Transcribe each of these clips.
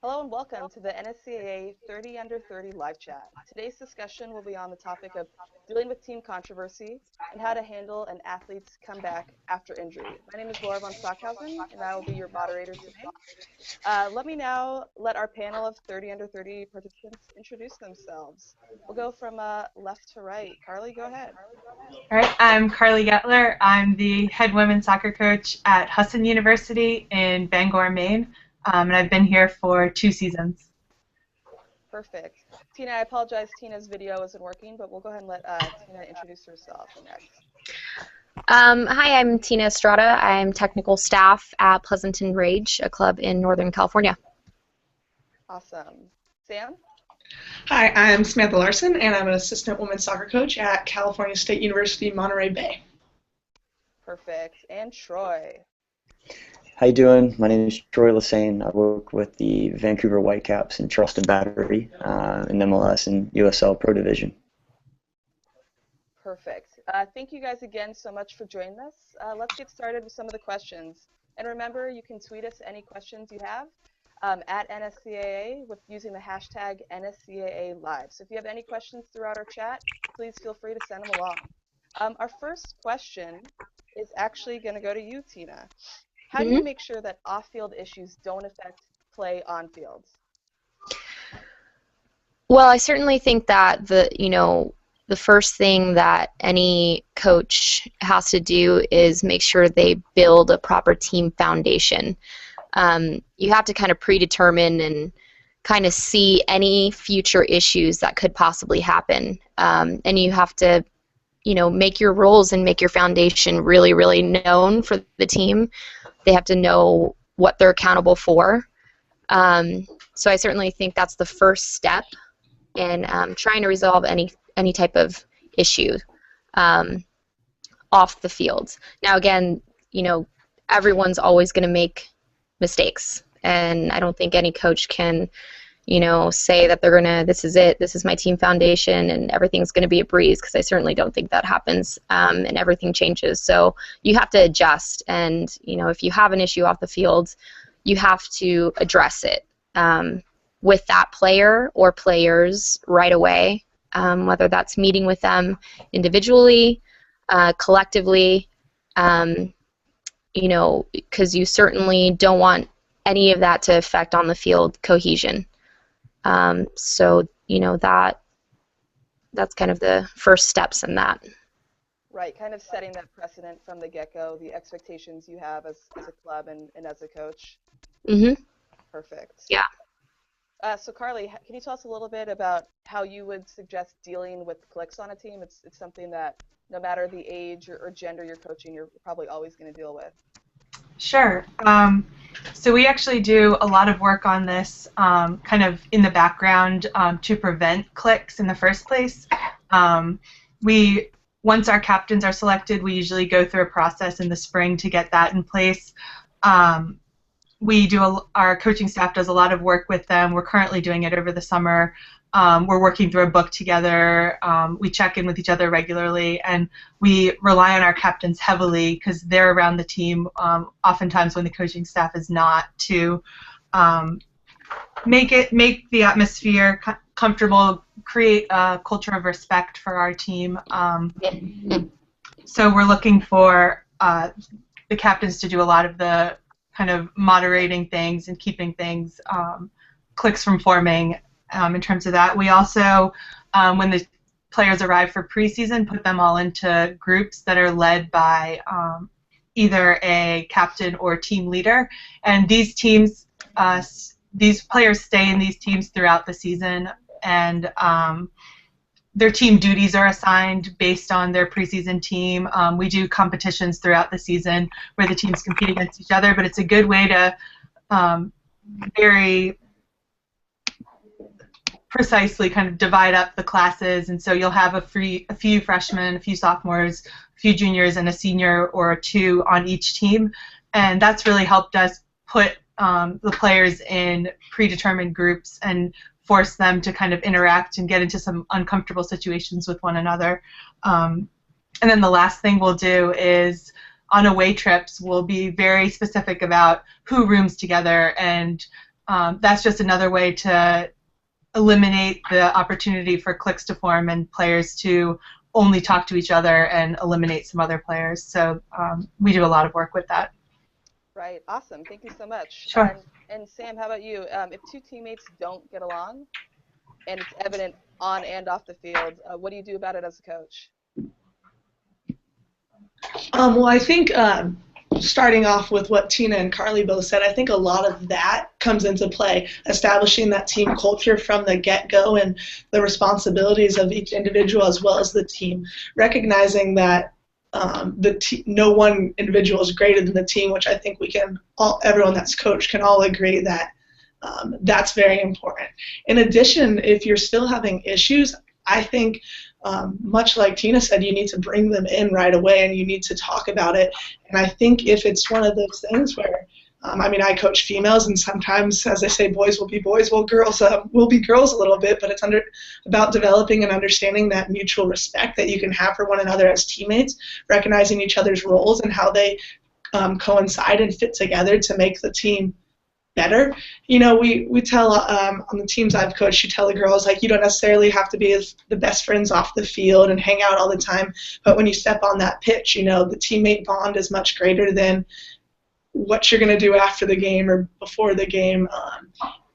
Hello and welcome to the NSCAA 30 Under 30 live chat. Today's discussion will be on the topic of dealing with team controversy and how to handle an athlete's comeback after injury. My name is Laura von Stockhausen and I will be your moderator today. Let me now let our panel of 30 Under 30 participants introduce themselves. We'll go from left to right. Carly, go ahead. All right, I'm Carly Getler. I'm the head women's soccer coach at Husson University in Bangor, Maine, and I've been here for 2 seasons. Perfect. Tina, I apologize, Tina's video isn't working, but we'll go ahead and let Tina introduce herself next. Hi, I'm Tina Estrada. I'm technical staff at Pleasanton Rage, a club in Northern California. Awesome. Sam? Hi, I'm Samantha Larson, and I'm an assistant women's soccer coach at California State University, Monterey Bay. Perfect. And Troy? How you doing? My name is Troy Lassane. I work with the Vancouver Whitecaps in Charleston Battery in MLS and USL Pro Division. Perfect. Thank you guys again so much for joining us. Let's get started with some of the questions. And remember, you can tweet us any questions you have at NSCAA with using the hashtag NSCAA Live. So if you have any questions throughout our chat, please feel free to send them along. Our first question is actually going to go to you, Tina. How do you make sure that off-field issues don't affect play on field? Well, I certainly think that the first thing that any coach has to do is make sure they build a proper team foundation. You have to kind of predetermine and kind of see any future issues that could possibly happen. And you have to, make your roles and make your foundation really, really known for the team. They have to know what they're accountable for. So I certainly think that's the first step in trying to resolve any type of issue off the field. Now, again, everyone's always going to make mistakes, and I don't think any coach can, say that they're going to, this is it, this is my team foundation, and everything's going to be a breeze, because I certainly don't think that happens, and everything changes. So you have to adjust, and, if you have an issue off the field, you have to address it with that player or players right away, whether that's meeting with them individually, collectively, because you certainly don't want any of that to affect on the field cohesion. So that's kind of the first steps in that. Right, kind of setting that precedent from the get-go, the expectations you have as a club and as a coach. Mm-hmm. Perfect. Yeah. So Carly, can you tell us a little bit about how you would suggest dealing with cliques on a team? It's something that no matter the age or gender you're coaching, you're probably always going to deal with. Sure. So we actually do a lot of work on this kind of in the background to prevent cliques in the first place. Once our captains are selected, we usually go through a process in the spring to get that in place. Our coaching staff does a lot of work with them. We're currently doing it over the summer. We're working through a book together. We check in with each other regularly, and we rely on our captains heavily because they're around the team oftentimes when the coaching staff is not, to make the atmosphere comfortable, create a culture of respect for our team. So we're looking for the captains to do a lot of the kind of moderating things and keeping things, cliques from forming. In terms of that, we also, when the players arrive for preseason, put them all into groups that are led by either a captain or team leader, and these teams, these players stay in these teams throughout the season, and their team duties are assigned based on their preseason team. We do competitions throughout the season where the teams compete against each other, but it's a good way to very precisely kind of divide up the classes, and so you'll have a few freshmen, a few sophomores, a few juniors, and a senior or two on each team, and that's really helped us put the players in predetermined groups and force them to kind of interact and get into some uncomfortable situations with one another. And then the last thing we'll do is on away trips we'll be very specific about who rooms together and that's just another way to eliminate the opportunity for cliques to form and players to only talk to each other and eliminate some other players. So we do a lot of work with that. Right. Awesome. Thank you so much. Sure. And Sam, how about you? If two teammates don't get along and it's evident on and off the field, what do you do about it as a coach? Well, I think starting off with what Tina and Carly both said, I think a lot of that comes into play, establishing that team culture from the get-go and the responsibilities of each individual as well as the team, recognizing that no one individual is greater than the team, which I think everyone that's coached can all agree that that's very important. In addition, if you're still having issues, I think much like Tina said, you need to bring them in right away and you need to talk about it. And I think if it's one of those things where, I coach females, and sometimes, as I say, boys will be boys, well, girls will be girls a little bit, but it's about developing and understanding that mutual respect that you can have for one another as teammates, recognizing each other's roles and how they coincide and fit together to make the team better. We tell on the teams I've coached, you tell the girls, like, you don't necessarily have to be the best friends off the field and hang out all the time, but when you step on that pitch, the teammate bond is much greater than what you're going to do after the game or before the game.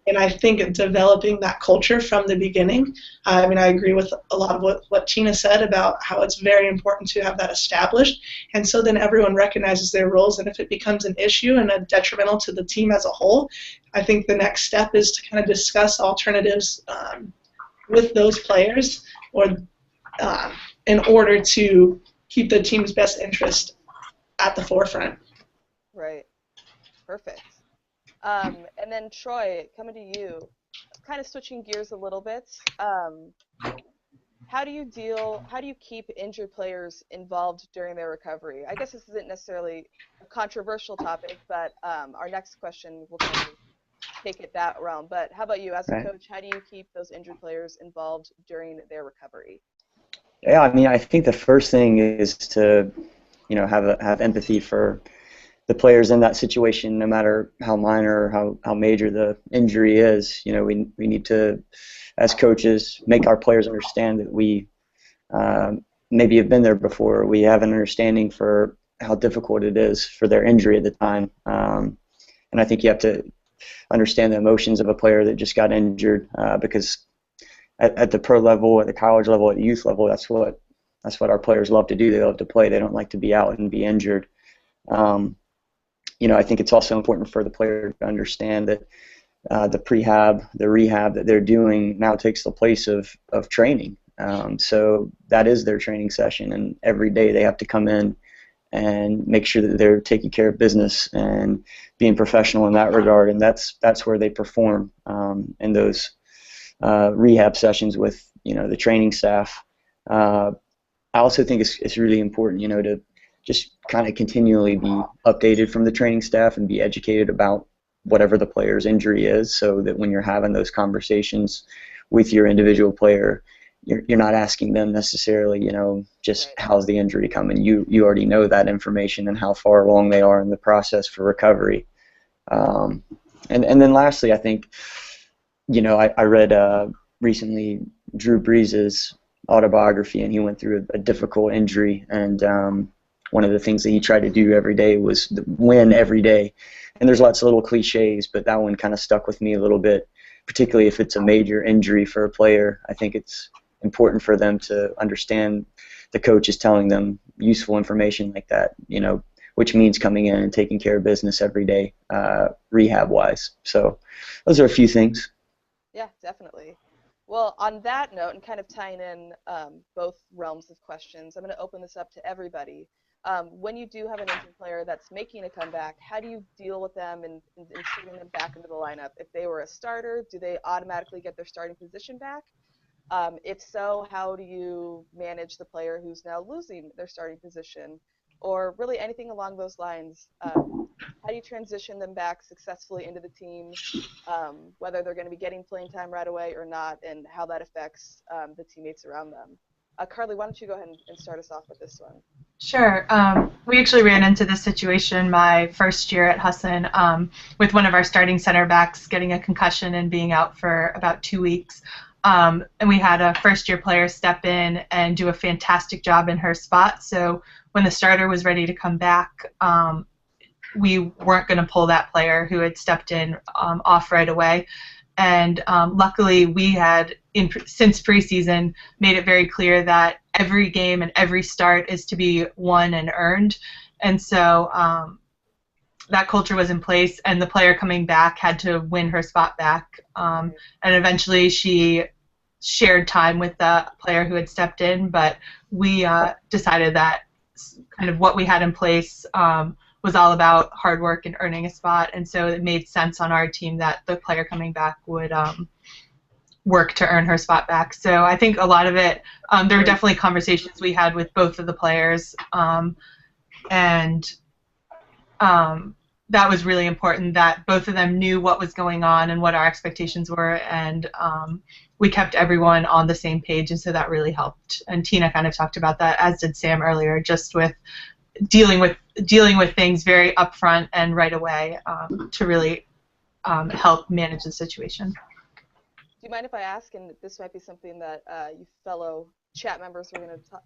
And I think developing that culture from the beginning, I agree with a lot of what Tina said about how it's very important to have that established. And so then everyone recognizes their roles, and if it becomes an issue and a detrimental to the team as a whole, I think the next step is to kind of discuss alternatives with those players in order to keep the team's best interest at the forefront. Right. Perfect. And then Troy, coming to you, kind of switching gears a little bit. How do you keep injured players involved during their recovery? I guess this isn't necessarily a controversial topic, but our next question will kind of take it that realm. But how about you, as a coach, how do you keep those injured players involved during their recovery? Yeah, I think the first thing is to, have empathy for the players in that situation, no matter how minor or how major the injury is. We need to, as coaches, make our players understand that we maybe have been there before. We have an understanding for how difficult it is for their injury at the time. And I think you have to understand the emotions of a player that just got injured, because at the pro level, at the college level, at the youth level, that's what our players love to do. They love to play. They don't like to be out and be injured. I think it's also important for the player to understand that the prehab, the rehab that they're doing now takes the place of training. So that is their training session, and every day they have to come in and make sure that they're taking care of business and being professional in that regard, and that's where they perform in those rehab sessions with the training staff. I also think it's really important to just kind of continually be updated from the training staff and be educated about whatever the player's injury is, so that when you're having those conversations with your individual player, you're not asking them necessarily, just how's the injury coming. You already know that information and how far along they are in the process for recovery. And then lastly, I think, I read recently Drew Brees' autobiography, and he went through a difficult injury, and one of the things that he tried to do every day was win every day. And there's lots of little cliches, but that one kind of stuck with me a little bit, particularly if it's a major injury for a player. I think it's important for them to understand the coach is telling them useful information like that, which means coming in and taking care of business every day, rehab-wise. So those are a few things. Yeah, definitely. Well, on that note, and kind of tying in both realms of questions, I'm going to open this up to everybody. When you do have an injured player that's making a comeback, how do you deal with them and inserting them back into the lineup? If they were a starter, do they automatically get their starting position back? If so, how do you manage the player who's now losing their starting position? Or really anything along those lines. How do you transition them back successfully into the team, whether they're going to be getting playing time right away or not, and how that affects the teammates around them? Carly, why don't you go ahead and start us off with this one? Sure. We actually ran into this situation my first year at Husson with one of our starting center backs getting a concussion and being out for about 2 weeks. And we had a first-year player step in and do a fantastic job in her spot. So when the starter was ready to come back, we weren't going to pull that player who had stepped in off right away. And luckily, we had, since preseason, made it very clear that every game and every start is to be won and earned. And so that culture was in place, and the player coming back had to win her spot back. And eventually, she shared time with the player who had stepped in, but we decided that kind of what we had in place was all about hard work and earning a spot, and so it made sense on our team that the player coming back would work to earn her spot back. So I think a lot of it, there were definitely conversations we had with both of the players, and that was really important that both of them knew what was going on and what our expectations were, and we kept everyone on the same page, and so that really helped. And Tina kind of talked about that, as did Sam earlier, just with dealing with things very upfront and right away to really help manage the situation. Do you mind if I ask, and this might be something that you fellow chat members are going to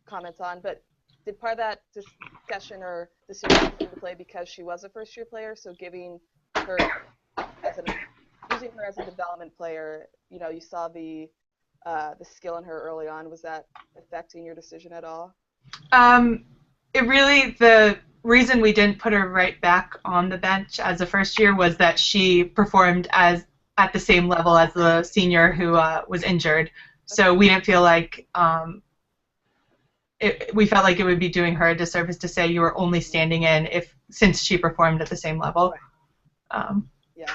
comment on, but did part of that discussion or decision come into play because she was a first-year player, so giving her using her as a development player, you know, you saw the skill in her early on, was that affecting your decision at all? The reason we didn't put her right back on the bench as a first year was that she performed at the same level as the senior who was injured. So we didn't feel like we felt like it would be doing her a disservice to say you were only standing in since she performed at the same level. Yeah.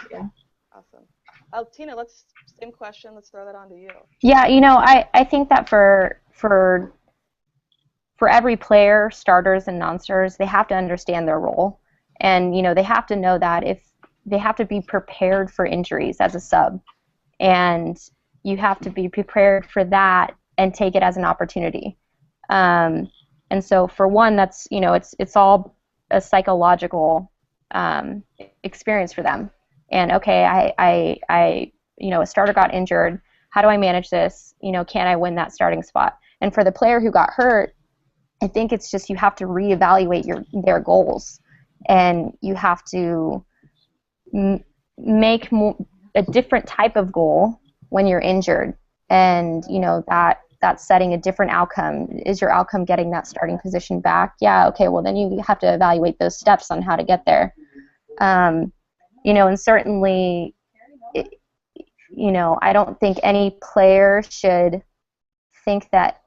Awesome. Tina, same question. Let's throw that on to you. Yeah, I think that for every player, starters and non-starters, they have to understand their role. And, they have to know that if they have to be prepared for injuries as a sub. And you have to be prepared for that and take it as an opportunity. And so for one, that's, it's all a psychological experience for them. And, okay, I a starter got injured. How do I manage this? Can I win that starting spot? And for the player who got hurt, I think it's just you have to reevaluate their goals, and you have to make a different type of goal when you're injured, and that's setting a different outcome. Is your outcome getting that starting position back? Yeah, okay, well then you have to evaluate those steps on how to get there. And certainly, I don't think any player should think that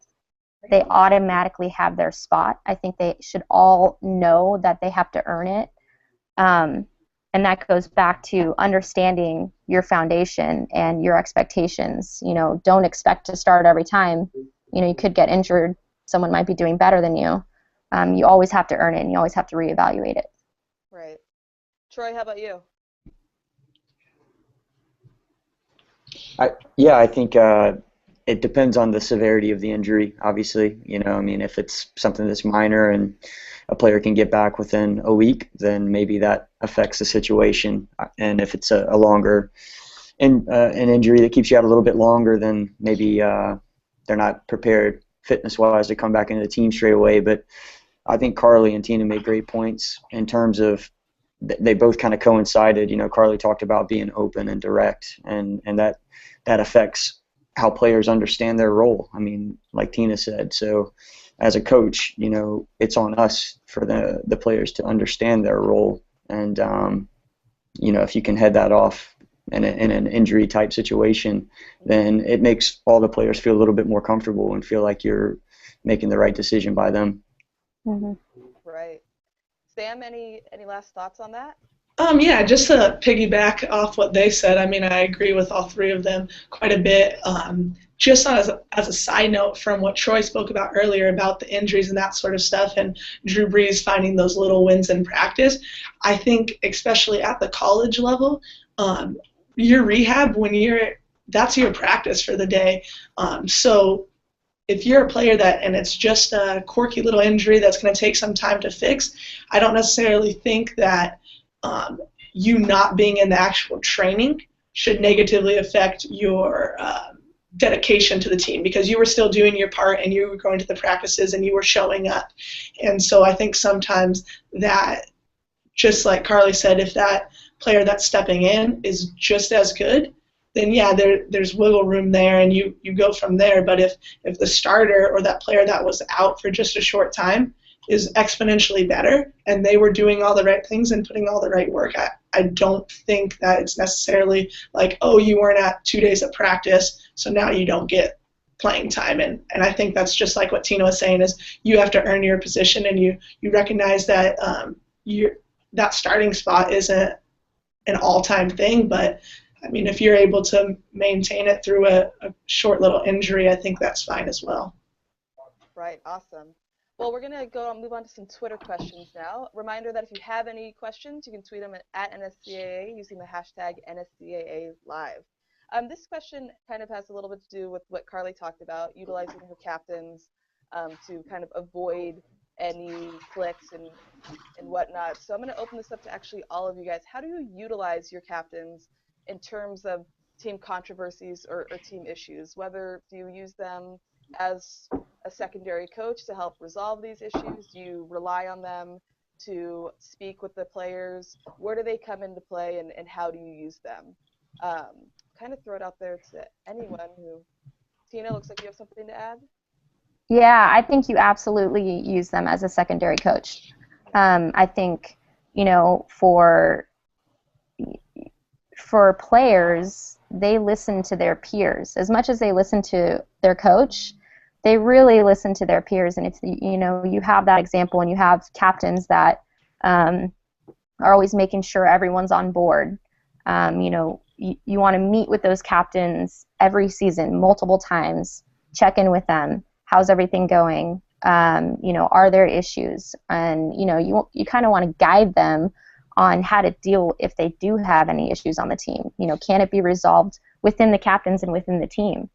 they automatically have their spot. I think they should all know that they have to earn it. And that goes back to understanding your foundation and your expectations. Don't expect to start every time. You could get injured. Someone might be doing better than you. You always have to earn it, and you always have to reevaluate it. Right. Troy, how about you? I think it depends on the severity of the injury, obviously. If it's something that's minor and a player can get back within a week, then maybe that affects the situation. And if it's a longer an injury that keeps you out a little bit longer, then maybe they're not prepared fitness-wise to come back into the team straight away. But I think Carly and Tina made great points in terms of they both kind of coincided. Carly talked about being open and direct, and that affects how players understand their role. Like Tina said, so as a coach, it's on us for the players to understand their role, and if you can head that off in an injury type situation, then it makes all the players feel a little bit more comfortable and feel like you're making the right decision by them. Mm-hmm. Right. Sam, any last thoughts on that? Yeah, just to piggyback off what they said, I agree with all three of them quite a bit. Just as a side note from what Troy spoke about earlier about the injuries and that sort of stuff, and Drew Brees finding those little wins in practice, I think especially at the college level, your rehab, that's your practice for the day. So if you're a player and it's just a quirky little injury that's going to take some time to fix, I don't necessarily think that you not being in the actual training should negatively affect your dedication to the team, because you were still doing your part and you were going to the practices and you were showing up. And so I think sometimes that, just like Carly said, if that player that's stepping in is just as good, then yeah, there's wiggle room there and you go from there. But if the starter or that player that was out for just a short time is exponentially better and they were doing all the right things and putting all the right work, I don't think that it's necessarily like, oh, you weren't at 2 days of practice, so now you don't get playing time. And I think that's just like what Tina was saying, is you have to earn your position, and you recognize that that starting spot isn't an all-time thing, but I mean, if you're able to maintain it through a short little injury, I think that's fine as well. Right, awesome. Well, we're going to move on to some Twitter questions now. Reminder that if you have any questions, you can tweet them at NSCAA using the hashtag NSCAAlive. This question kind of has a little bit to do with what Carly talked about, utilizing her captains to kind of avoid any cliques and whatnot. So I'm going to open this up to actually all of you guys. How do you utilize your captains in terms of team controversies or team issues? Whether do you use them as a secondary coach to help resolve these issues? Do you rely on them to speak with the players? Where do they come into play, and how do you use them? Kind of throw it out there to anyone who. Tina, looks like you have something to add. Yeah, I think you absolutely use them as a secondary coach. I think, for players, they listen to their peers as much as they listen to their coach. They really listen to their peers, and it's you have that example, and you have captains that are always making sure everyone's on board. You want to meet with those captains every season, multiple times, check in with them. How's everything going? Are there issues? And you kind of want to guide them on how to deal if they do have any issues on the team. Can it be resolved within the captains and within the team?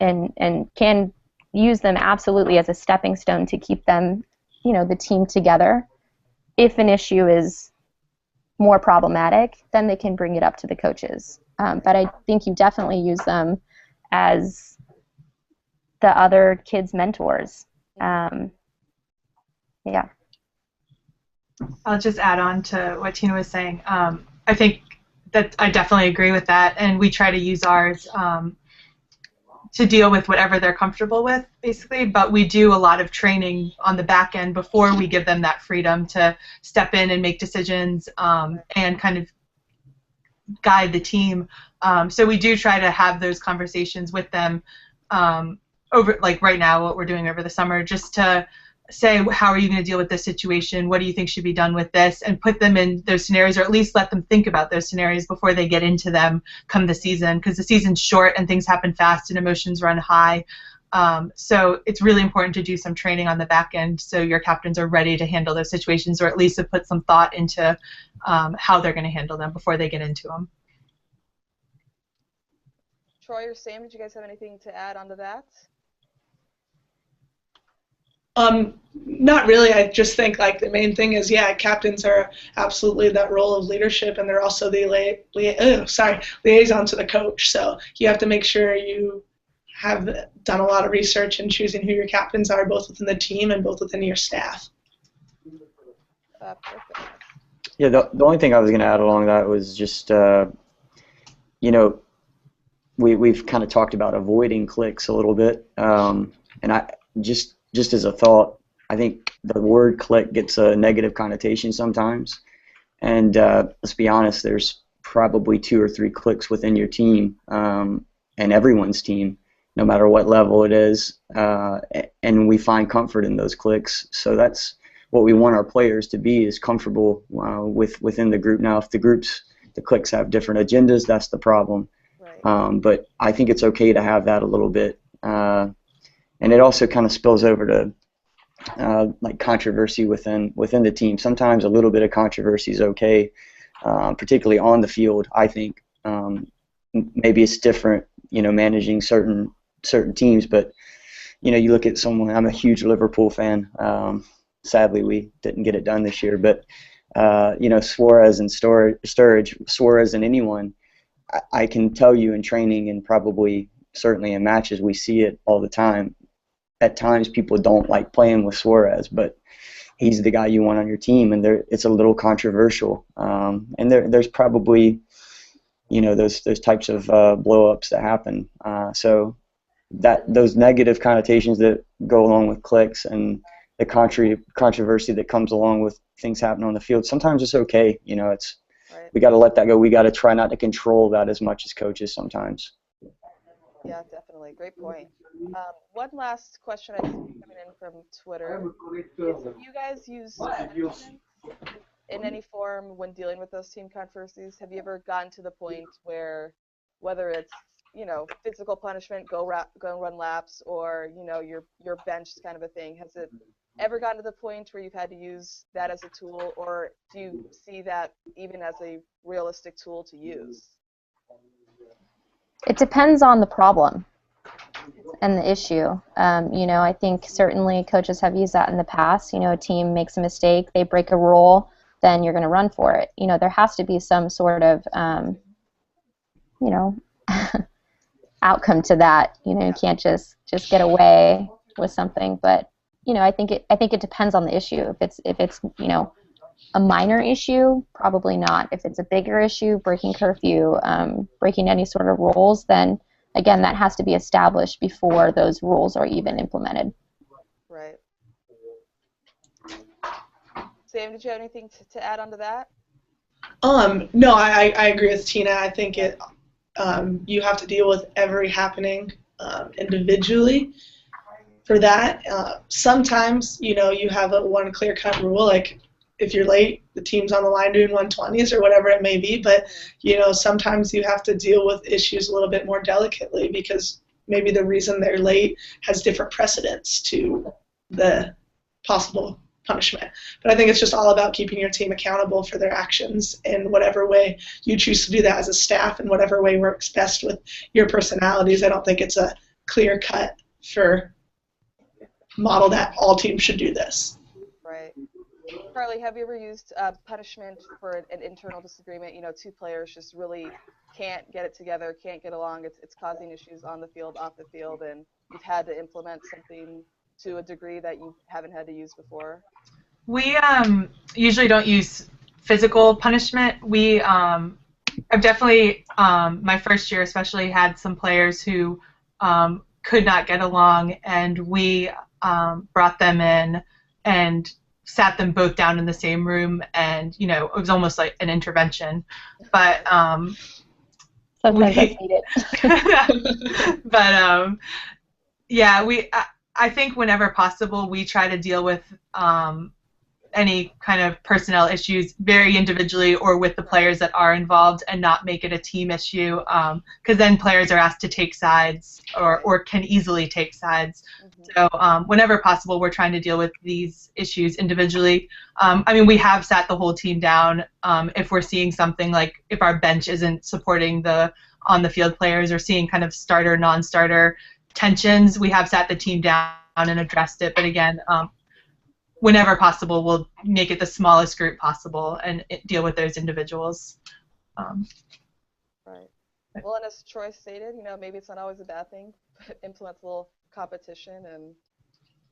And can use them absolutely as a stepping stone to keep them, the team together. If an issue is more problematic, then they can bring it up to the coaches. But I think you definitely use them as the other kids' mentors. Yeah. I'll just add on to what Tina was saying. I think that I definitely agree with that, and we try to use ours to deal with whatever they're comfortable with, basically, but we do a lot of training on the back end before we give them that freedom to step in and make decisions and kind of guide the team. So we do try to have those conversations with them over, like right now, what we're doing over the summer, just to say, how are you going to deal with this situation? What do you think should be done with this? And put them in those scenarios, or at least let them think about those scenarios before they get into them come the season, because the season's short and things happen fast and emotions run high. So it's really important to do some training on the back end so your captains are ready to handle those situations, or at least to put some thought into how they're going to handle them before they get into them. Troy or Sam, did you guys have anything to add onto that? Not really. I just think like the main thing is, yeah, captains are absolutely that role of leadership, and they're also the liaison to the coach. So you have to make sure you have done a lot of research in choosing who your captains are, both within the team and both within your staff. Perfect. Yeah, the only thing I was going to add along that was just, we've kind of talked about avoiding cliques a little bit, and I just as a thought, I think the word clique gets a negative connotation sometimes, and let's be honest, there's probably 2 or 3 cliques within your team, and everyone's team, no matter what level it is, and we find comfort in those cliques. So that's what we want our players to be, is comfortable within the group. Now, if the cliques have different agendas, that's the problem. Right. But I think it's okay to have that a little bit. And it also kind of spills over to like controversy within the team. Sometimes a little bit of controversy is okay, particularly on the field. I think maybe it's different, managing certain teams, but you look at someone. I'm a huge Liverpool fan. Sadly, we didn't get it done this year, but Suarez and Sturridge, Suarez and anyone, I can tell you in training and probably certainly in matches we see it all the time. At times people don't like playing with Suarez, but he's the guy you want on your team, and it's a little controversial. And there's probably those types of blow-ups that happen. So those negative connotations that go along with clicks and the controversy that comes along with things happening on the field, sometimes it's okay. It's Right. we got to let that go. We got to try not to control that as much as coaches sometimes. Yeah, definitely. Great point. One last question I see coming in from Twitter is, do you guys use punishment in any form when dealing with those team controversies? Have you ever gotten to the point where, whether it's physical punishment, go and run laps, or your bench kind of a thing, has it ever gotten to the point where you've had to use that as a tool, or do you see that even as a realistic tool to use? It depends on the problem and the issue. I think certainly coaches have used that in the past. A team makes a mistake, they break a rule, then you're going to run for it. There has to be some sort of, outcome to that. You can't just get away with something. But I think it depends on the issue. If it's a minor issue, probably not. If it's a bigger issue, breaking curfew, breaking any sort of rules, then again, that has to be established before those rules are even implemented. Right. Sam, did you have anything to add on to that? No, I agree with Tina. I think you have to deal with every happening individually for that. Sometimes, you have one clear-cut rule, like if you're late, the team's on the line doing 120s or whatever it may be, but, sometimes you have to deal with issues a little bit more delicately because maybe the reason they're late has different precedents to the possible punishment. But I think it's just all about keeping your team accountable for their actions in whatever way you choose to do that as a staff, in whatever way works best with your personalities. I don't think it's a clear cut for model that all teams should do this. Right. Carly, have you ever used punishment for an internal disagreement? Two players just really can't get it together, can't get along. It's causing issues on the field, off the field, and you've had to implement something to a degree that you haven't had to use before? We usually don't use physical punishment. I've definitely, my first year especially, had some players who could not get along, and we brought them in and sat them both down in the same room, and it was almost like an intervention. But sometimes I need it. But yeah, I think whenever possible we try to deal with any kind of personnel issues very individually or with the players that are involved, and not make it a team issue, because then players are asked to take sides or can easily take sides. So whenever possible, we're trying to deal with these issues individually. We have sat the whole team down if we're seeing something, like if our bench isn't supporting the on-the-field players, or seeing kind of starter, non-starter tensions. We have sat the team down and addressed it, but again, whenever possible, we'll make it the smallest group possible and deal with those individuals. Right. Well, and as Troy stated, maybe it's not always a bad thing, but implements a little competition, and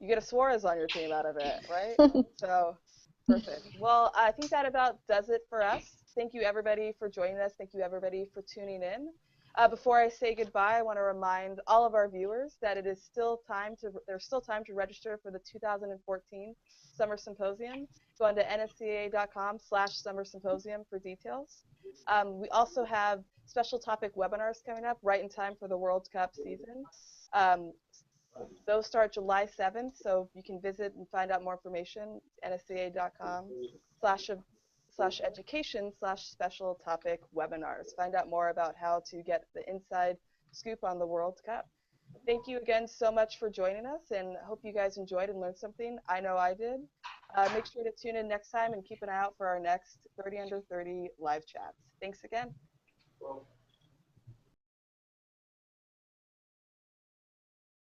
you get a Suarez on your team out of it, right? So, perfect. Well, I think that about does it for us. Thank you, everybody, for joining us. Thank you, everybody, for tuning in. Before I say goodbye, I want to remind all of our viewers that there's still time to register for the 2014 Summer Symposium. Go on to nscaa.com/Summer Symposium for details. We also have special topic webinars coming up right in time for the World Cup season. Those start July 7th, so you can visit and find out more information, nscaa.com/education/special topic webinars. Find out more about how to get the inside scoop on the World Cup. Thank you again so much for joining us, and hope you guys enjoyed and learned something. I know I did. Make sure to tune in next time and keep an eye out for our next 30 Under 30 live chats. Thanks again.